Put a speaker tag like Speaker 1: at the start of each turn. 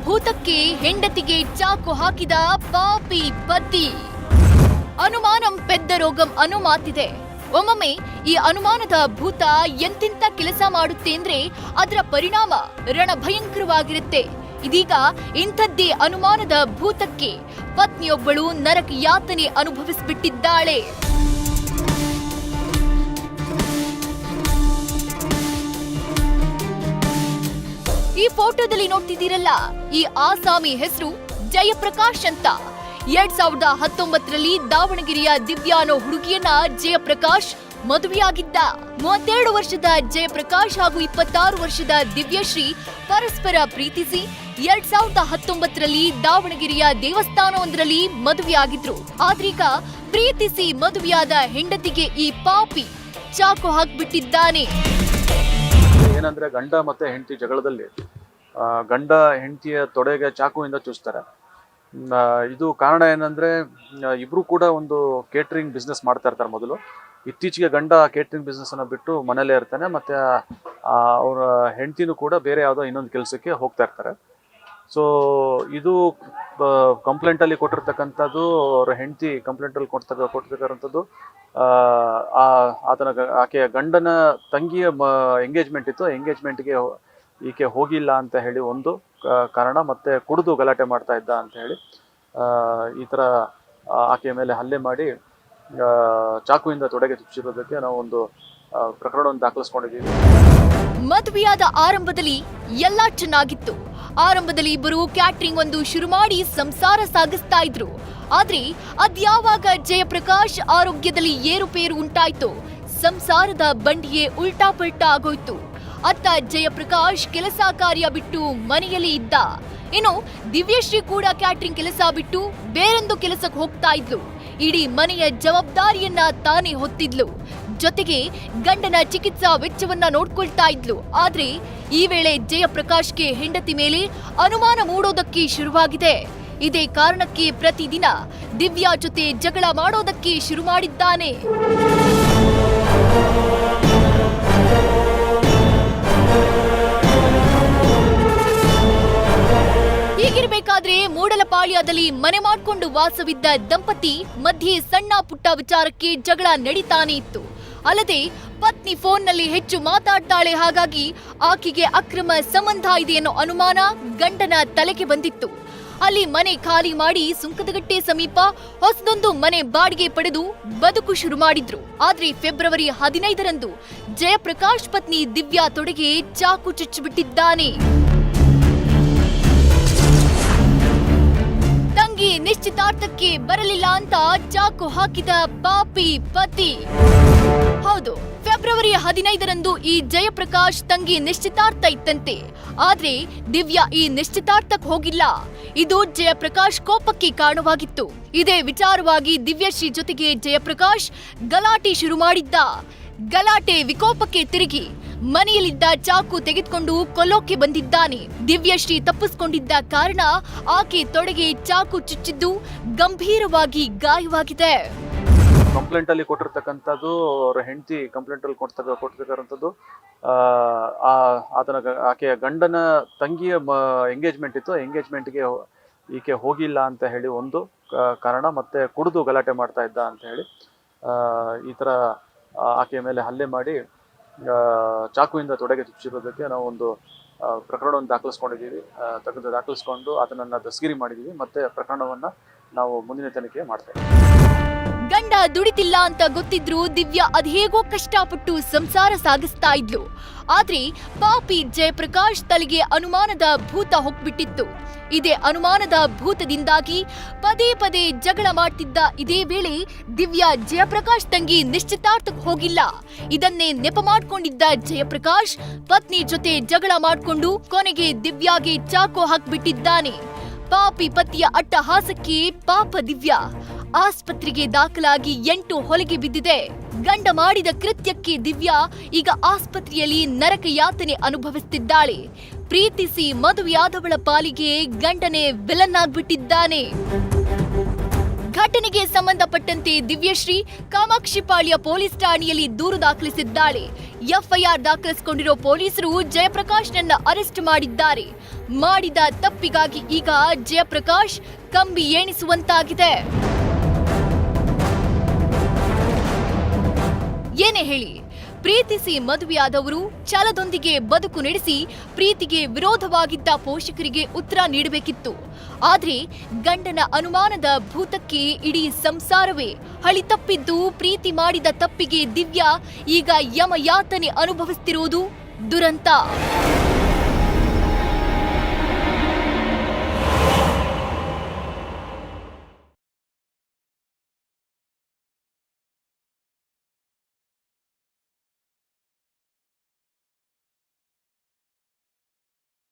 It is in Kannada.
Speaker 1: ಭೂತಕ್ಕೆ ಹೆಂಡತಿಗೆ ಚಾಕು ಹಾಕಿದ ಪಾಪಿ ಪತಿ. ಅನುಮಾನಂ ಪೆದ್ದ ರೋಗಂ ಅನ್ನೋ ಮಾತಿದೆ. ಒಮ್ಮೊಮ್ಮೆ ಈ ಅನುಮಾನದ ಭೂತ ಎಂತೆಂತ ಕೆಲಸ ಮಾಡುತ್ತೆ ಅಂದ್ರೆ ಅದರ ಪರಿಣಾಮ ರಣಭಯಂಕರವಾಗಿರುತ್ತೆ. ಇದೀಗ ಇಂಥದ್ದೇ ಅನುಮಾನದ ಭೂತಕ್ಕೆ ಪತ್ನಿಯೊಬ್ಬಳು ನರಕ ಯಾತನೆ ಅನುಭವಿಸಿಬಿಟ್ಟಿದ್ದಾಳೆ. ಈ ಫೋಟೋದಲ್ಲಿ ನೋಡ್ತಿದ್ದೀರಲ್ಲ, ಈ ಆಸಾಮಿ ಹೆಸರು ಜಯಪ್ರಕಾಶ್ ಅಂತ. 2019ರಲ್ಲಿ ದಾವಣಗೆರೆಯ ದಿವ್ಯಾ ಅನ್ನೋ ಹುಡುಗಿಯನ್ನ ಜಯಪ್ರಕಾಶ್ ಮದುವೆಯಾಗಿದ್ದ. 32 ವರ್ಷದ ಜಯಪ್ರಕಾಶ್ ಹಾಗೂ 26 ವರ್ಷದ ದಿವ್ಯಶ್ರೀ ಪರಸ್ಪರ ಪ್ರೀತಿಸಿ 2019ರಲ್ಲಿ ದಾವಣಗೆರೆಯ ದೇವಸ್ಥಾನವೊಂದರಲ್ಲಿ ಮದುವೆಯಾಗಿದ್ರು. ಆದ್ರೀಗ ಪ್ರೀತಿಸಿ ಮದುವೆಯಾದ ಹೆಂಡತಿಗೆ ಈ ಪಾಪಿ ಚಾಕು ಹಾಕ್ಬಿಟ್ಟಿದ್ದಾನೆ.
Speaker 2: ಏನಂದ್ರೆ ಗಂಡ ಮತ್ತೆ ಹೆಂಡತಿ ಜಗಳದಲ್ಲಿ ಗಂಡ ಹೆಂಡತಿಯ ತೊಡೆಗೆ ಚಾಕುವಿಂದ ಚುಚ್ತಾರೆ. ಇದು ಕಾರಣ ಏನಂದ್ರೆ ಇಬ್ರು ಕೂಡ ಒಂದು ಕೇಟರಿಂಗ್ ಬಿಸ್ನೆಸ್ ಮಾಡ್ತಾ ಇರ್ತಾರೆ ಮೊದಲು. ಇತ್ತೀಚೆಗೆ ಗಂಡ ಕೇಟರಿಂಗ್ ಬಿಸ್ನೆಸ್ ಅನ್ನ ಬಿಟ್ಟು ಮನೇಲೇ ಇರ್ತಾನೆ, ಮತ್ತೆ ಅವರ ಹೆಂಡತಿನೂ ಕೂಡ ಬೇರೆ ಯಾವುದೋ ಇನ್ನೊಂದು ಕೆಲಸಕ್ಕೆ ಹೋಗ್ತಾ ಇರ್ತಾರೆ. ಸೊ ಇದು ಕಂಪ್ಲೇಂಟ್ ಅಲ್ಲಿ ಕೊಟ್ಟಿರ್ತಕ್ಕಂಥದ್ದು, ಅವ್ರ ಹೆಂಡತಿ ಕಂಪ್ಲೇಂಟ್ ಅಲ್ಲಿ ಕೊಟ್ಟಿರ್ತಕ್ಕಂಥದ್ದು ಆಕೆಯ ಗಂಡನ ತಂಗಿಯ ಎಂಗೇಜ್ಮೆಂಟ್ ಇತ್ತು. ಎಂಗೇಜ್ಮೆಂಟ್ಗೆ ಈಕೆ ಹೋಗಿಲ್ಲ ಅಂತ ಹೇಳಿ ಒಂದು ಕಾರಣ, ಮತ್ತೆ ಕುಡಿದು ಗಲಾಟೆ ಮಾಡ್ತಾ ಇದ್ದ ಅಂತ ಹೇಳಿ ಈ ತರ ಆಕೆಯ ಮೇಲೆ ಹಲ್ಲೆ ಮಾಡಿ ಚಾಕುವಿಂದ ತೊಡೆಗೆ ಚುಚ್ಚಿರೋದಕ್ಕೆ ನಾವು ಒಂದು ಪ್ರಕರಣವನ್ನು ದಾಖಲಿಸ್ಕೊಂಡಿದ್ದೀವಿ.
Speaker 1: ಮದುವೆಯಾದ ಆರಂಭದಲ್ಲಿ ಎಲ್ಲಾ ಚೆನ್ನಾಗಿತ್ತು. ಆರಂಭದಲ್ಲಿ ಇಬ್ಬರು ಕ್ಯಾಟ್ರಿಂಗ್ ಒಂದು ಶುರು ಮಾಡಿ ಸಂಸಾರ ಸಾಗಿಸ್ತಾ ಇದ್ರು. ಆದ್ರೆ ಅದ್ಯಾವಾಗ ಜಯಪ್ರಕಾಶ್ ಆರೋಗ್ಯದಲ್ಲಿ ಏರುಪೇರು ಉಂಟಾಯ್ತು, ಸಂಸಾರದ ಬಂಡಿಯೇ ಉಲ್ಟಾ ಪಲ್ಟಾ ಆಗೋಯ್ತು. ಅತ್ತ ಜಯಪ್ರಕಾಶ್ ಕೆಲಸ ಕಾರ್ಯ ಬಿಟ್ಟು ಮನೆಯಲ್ಲಿ ಇದ್ದ. ಇನ್ನು ದಿವ್ಯಶ್ರೀ ಕೂಡ ಕ್ಯಾಟ್ರಿಂಗ್ ಕೆಲಸ ಬಿಟ್ಟು ಬೇರೊಂದು ಕೆಲಸಕ್ಕೆ ಹೋಗ್ತಾ ಇದ್ಲು. ಇಡೀ ಮನೆಯ ಜವಾಬ್ದಾರಿಯನ್ನ ತಾನೇ ಹೊತ್ತಿದ್ಲು. ಜೊತೆಗೆ ಗಂಡನ ಚಿಕಿತ್ಸಾ ವೆಚ್ಚವನ್ನ ನೋಡ್ಕೊಳ್ತಾ ಇದ್ಲು. ಆದ್ರೆ ಈ ವೇಳೆ ಜಯಪ್ರಕಾಶ್ಗೆ ಹೆಂಡತಿ ಮೇಲೆ ಅನುಮಾನ ಮೂಡೋದಕ್ಕೆ ಶುರುವಾಗಿದೆ. ಇದೇ ಕಾರಣಕ್ಕೆ ಪ್ರತಿದಿನ ದಿವ್ಯಾ ಜೊತೆ ಜಗಳ ಮಾಡೋದಕ್ಕೆ ಶುರು ಮಾಡಿದ್ದಾನೆ. ಹೀಗಿರ್ಬೇಕಾದ್ರೆ ಮೂಡಲಪಾಳ್ಯದಲ್ಲಿ ಮನೆ ಮಾಡ್ಕೊಂಡು ವಾಸವಿದ್ದ ದಂಪತಿ ಮಧ್ಯೆ ಸಣ್ಣ ಪುಟ್ಟ ವಿಚಾರಕ್ಕೆ ಜಗಳ ನಡೀತಾನೆ ಇತ್ತು. ಅಲ್ಲದೆ ಪತ್ನಿ ಫೋನ್ನಲ್ಲಿ ಹೆಚ್ಚು ಮಾತಾಡ್ತಾಳೆ, ಹಾಗಾಗಿ ಆಕೆಗೆ ಅಕ್ರಮ ಸಂಬಂಧ ಇದೆ ಅನ್ನೋ ಅನುಮಾನ ಗಂಡನ ತಲೆಗೆ ಬಂದಿತ್ತು. ಅಲ್ಲಿ ಮನೆ ಖಾಲಿ ಮಾಡಿ ಸುಂಕದಗಟ್ಟೆ ಸಮೀಪ ಹೊಸದೊಂದು ಮನೆ ಬಾಡಿಗೆ ಪಡೆದು ಬದುಕು ಶುರು ಮಾಡಿದ್ರು. ಆದ್ರೆ ಫೆಬ್ರವರಿ 15ರಂದು ಜಯಪ್ರಕಾಶ್ ಪತ್ನಿ ದಿವ್ಯಾ ತೊಡೆಗೆ ಚಾಕು ಚುಚ್ಚಿಬಿಟ್ಟಿದ್ದಾನೆ. ತಂಗಿ ನಿಶ್ಚಿತಾರ್ಥಕ್ಕೆ ಬರಲಿಲ್ಲ ಅಂತ ಚಾಕು ಹಾಕಿದ ಪಾಪಿ ಪತಿ. ಹೌದು, ಫೆಬ್ರವರಿ 15ರಂದು ಈ ಜಯಪ್ರಕಾಶ್ ತಂಗಿ ನಿಶ್ಚಿತಾರ್ಥ ಇತ್ತಂತೆ. ಆದ್ರೆ ದಿವ್ಯಾ ಈ ನಿಶ್ಚಿತಾರ್ಥಕ್ಕೆ ಹೋಗಿಲ್ಲ. ಇದು ಜಯಪ್ರಕಾಶ್ ಕೋಪಕ್ಕೆ ಕಾರಣವಾಗಿತ್ತು. ಇದೇ ವಿಚಾರವಾಗಿ ದಿವ್ಯಶ್ರೀ ಜೊತೆಗೆ ಜಯಪ್ರಕಾಶ್ ಗಲಾಟೆ ಶುರು ಮಾಡಿದ್ದ. ಗಲಾಟೆ ವಿಕೋಪಕ್ಕೆ ತಿರುಗಿ ಮನೆಯಲ್ಲಿದ್ದ ಚಾಕು ತೆಗೆದುಕೊಂಡು ಕೊಲ್ಲೋಕೆ ಬಂದಿದ್ದಾನೆ. ದಿವ್ಯಶ್ರೀ ತಪ್ಪಿಸಿಕೊಂಡಿದ್ದ ಕಾರಣ ಆಕೆ ತೊಡೆಗೆ ಚಾಕು ಚುಚ್ಚಿದ್ದು ಗಂಭೀರವಾಗಿ ಗಾಯವಾಗಿದೆ.
Speaker 2: ಕಂಪ್ಲೇಂಟ್ ಅಲ್ಲಿ ಕೊಟ್ಟಿರ್ತಕ್ಕಂಥದ್ದು, ಅವ್ರ ಹೆಂಡತಿ ಕಂಪ್ಲೇಂಟ್ ಅಲ್ಲಿ ಕೊಟ್ಟಿರ್ತಕ್ಕಂಥದ್ದು ಆಕೆಯ ಗಂಡನ ತಂಗಿಯ ಎಂಗೇಜ್ಮೆಂಟ್ ಇತ್ತು. ಎಂಗೇಜ್ಮೆಂಟ್ಗೆ ಈಕೆ ಹೋಗಿಲ್ಲ ಅಂತ ಹೇಳಿ ಒಂದು ಕಾರಣ, ಮತ್ತೆ ಕುಡಿದು ಗಲಾಟೆ ಮಾಡ್ತಾ ಇದ್ದ ಅಂತ ಹೇಳಿ ಈ ತರ ಆಕೆಯ ಮೇಲೆ ಹಲ್ಲೆ ಮಾಡಿ ಚಾಕುವಿಂದ ತೊಡೆಗೆ ಚುಚ್ಚಿರೋದಕ್ಕೆ ನಾವು ಒಂದು ಪ್ರಕರಣವನ್ನು ದಾಖಲಿಸ್ಕೊಂಡು ಅದನ್ನ ದಸ್ಗಿರಿ ಮಾಡಿದೀವಿ. ಮತ್ತೆ ಪ್ರಕರಣವನ್ನ ನಾವು ಮುಂದಿನ ತನಿಖೆ ಮಾಡ್ತೇವೆ.
Speaker 1: ಗಂಡ ದುಡಿತಿಲ್ಲ ಅಂತ ಗೊತ್ತಿದ್ರು ದಿವ್ಯಾ ಅದೇಗೋ ಕಷ್ಟಪಟ್ಟು ಸಂಸಾರ ಸಾಗಿಸ್ತಾ ಇದ್ಲು. ಆದ್ರೆ ಪಾಪಿ ಜಯಪ್ರಕಾಶ್ ತಲೆಗೆ ಅನುಮಾನದ ಭೂತ ಹೊಕ್ಬಿಟ್ಟಿತ್ತು. ಇದೇ ಅನುಮಾನದ ಭೂತದಿಂದಾಗಿ ಪದೇ ಪದೇ ಜಗಳ ಮಾಡ್ತಿದ್ದ. ಇದೇ ವೇಳೆ ದಿವ್ಯಾ ಜಯಪ್ರಕಾಶ್ ತಂಗಿ ನಿಶ್ಚಿತಾರ್ಥಕ್ಕೆ ಹೋಗಿಲ್ಲ. ಇದನ್ನೇ ನೆಪ ಮಾಡ್ಕೊಂಡಿದ್ದ ಜಯಪ್ರಕಾಶ್ ಪತ್ನಿ ಜೊತೆ ಜಗಳ ಮಾಡ್ಕೊಂಡು ಕೊನೆಗೆ ದಿವ್ಯಾಗೆ ಚಾಕು ಹಾಕ್ಬಿಟ್ಟಿದ್ದಾನೆ. ಪಾಪಿ ಪತಿಯ ಅಟ್ಟಹಾಸಕ್ಕೆ ಪಾಪ ದಿವ್ಯಾ ಆಸ್ಪತ್ರೆಗೆ ದಾಖಲಾಗಿ 8 ಹೊಲಿಗೆ ಬಿದ್ದಿದೆ. ಗಂಡ ಮಾಡಿದ ಕೃತ್ಯಕ್ಕೆ ದಿವ್ಯಾ ಈಗ ಆಸ್ಪತ್ರೆಯಲ್ಲಿ ನರಕ ಯಾತನೆ ಅನುಭವಿಸುತ್ತಿದ್ದಾಳೆ. ಪ್ರೀತಿಸಿ ಮದುವೆಯಾದವಳ ಪಾಲಿಗೆ ಗಂಡನೇ ವಿಲನ್ ಆಗ್ಬಿಟ್ಟಿದ್ದಾನೆ. ಘಟನೆಗೆ ಸಂಬಂಧಪಟ್ಟಂತೆ ದಿವ್ಯಶ್ರೀ ಕಾಮಾಕ್ಷಿಪಾಳ್ಯ ಪೊಲೀಸ್ ಠಾಣೆಯಲ್ಲಿ ದೂರು ದಾಖಲಿಸಿದ್ದಾಳೆ. ಎಫ್ಐಆರ್ ದಾಖಲಿಸಿಕೊಂಡಿರೋ ಪೊಲೀಸರು ಜಯಪ್ರಕಾಶ್ನನ್ನ ಅರೆಸ್ಟ್ ಮಾಡಿದ್ದಾರೆ. ಮಾಡಿದ ತಪ್ಪಿಗಾಗಿ ಈಗ ಜಯಪ್ರಕಾಶ್ ಕಂಬಿ ಎಣಿಸುವಂತಾಗಿದೆ. ಏನೇ ಹೇಳಿ, ಪ್ರೀತಿಸಿ ಮದುವೆಯಾದವರು ಛಲದೊಂದಿಗೆ ಬದುಕು ನಡೆಸಿ ಪ್ರೀತಿಗೆ ವಿರೋಧವಾಗಿದ್ದ ಪೋಷಕರಿಗೆ ಉತ್ತರ ನೀಡಬೇಕಿತ್ತು. ಆದ್ರೆ ಗಂಡನ ಅನುಮಾನದ ಭೂತಕ್ಕೆ ಇಡೀ ಸಂಸಾರವೇ ಹಳಿ ತಪ್ಪಿದ್ದು. ಪ್ರೀತಿ ಮಾಡಿದ ತಪ್ಪಿಗೆ ದಿವ್ಯಾ ಈಗ ಯಮಯಾತನೆ ಅನುಭವಿಸ್ತಿರುವುದು ದುರಂತ.